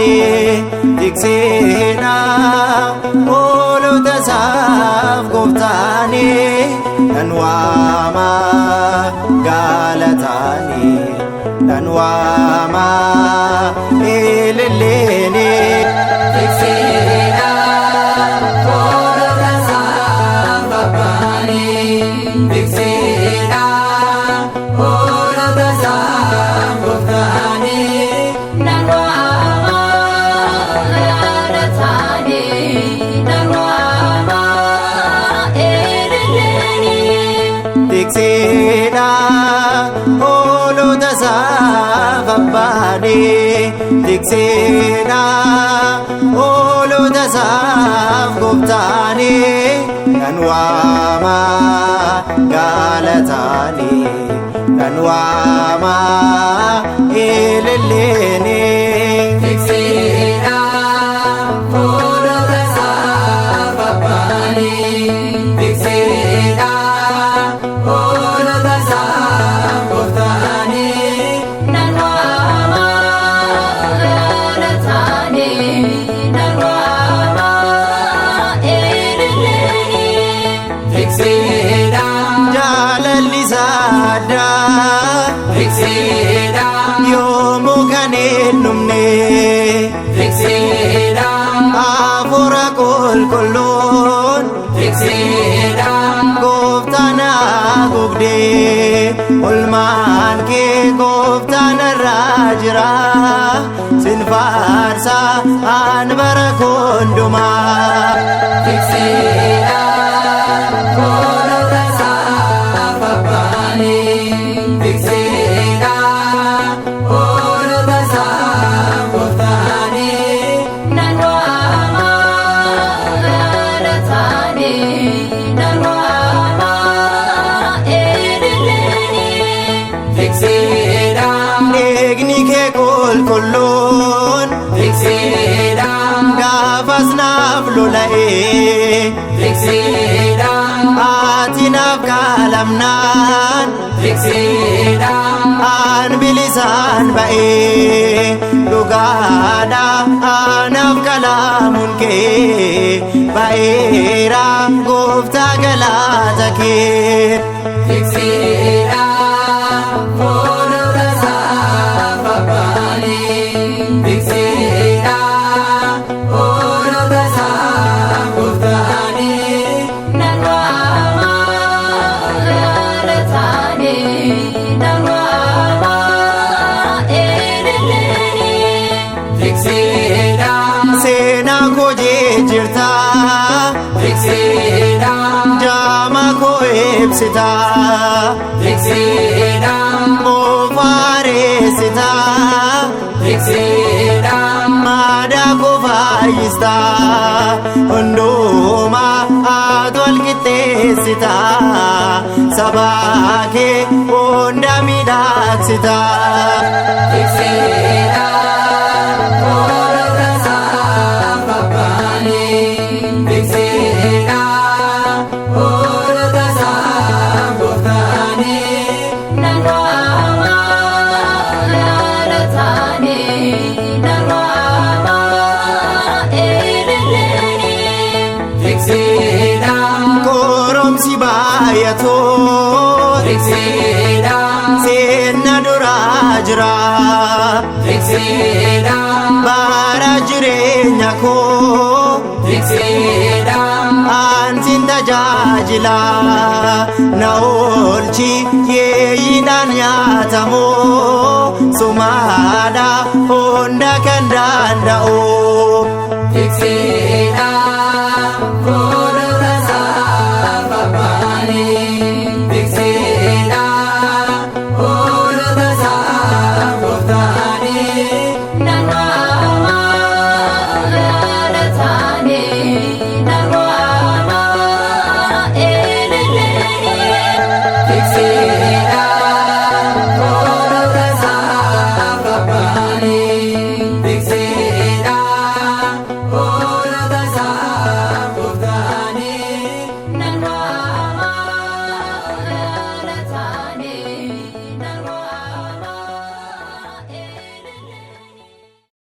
babbaane tikseena hoolota isaaf gooftaane nan waama galataani nan waama eleleene tikseena hoolota isaaf babbaane tikseena hoolota isaaf gooftaane nan waama galataani nan waama eleleene tikseena hoolota isaaf babbaane tikseena hoolota isaaf gooftaane nan waama galataani nan waama eleleene tikseena hoolota isaaf babbaane tikseena hoolota isaaf gooftaane nan waama galataani nan waama eleleene tikseena jaalalli saaddaa tikseena yoomuu kan hin dhumne tikseena hafuura qulqulluun tikseena gooftaan haguugdee olmaan kee gooftaan irraa jira sin faarsa an bara hundumaa tikseena hoolota isaaf babbaane tikseena hoolota isaaf gooftaane nan waama galataani nan waama eleleene tikseena eegni kee qulqulluun tikseena gaafas naaf lola'ee tikseena ati naaf kaalamnaan tikseena an bilisaan ba'ee dhugaadha anaaf kalaamuun kee ba'eera gooftaa galata kee tikseena hoolota isaaf babbaane tikseena hoolota isaaf gooftaane nan waama galataani nan waama eleleene tikseena seenaa koo jijjiirta tikseena jaama koo ibsita tikseena moofareessita tikseena maadaa koo fayyista hundumaa ati wal qixxeessita sabaa kee hunda miidhagsita tikseena hoolota isaaf babbaane tikseena hoolota isaaf gooftaane nan waama galataani nan waama eleleene tikseena koromsi baay'atoo tikseena seenna duraa jira tikseena bara jireenya koo tikseena ansin tajaajila na oolchi yeeyyiidhaan nyaatamoo sumaadha hunda kan danda'u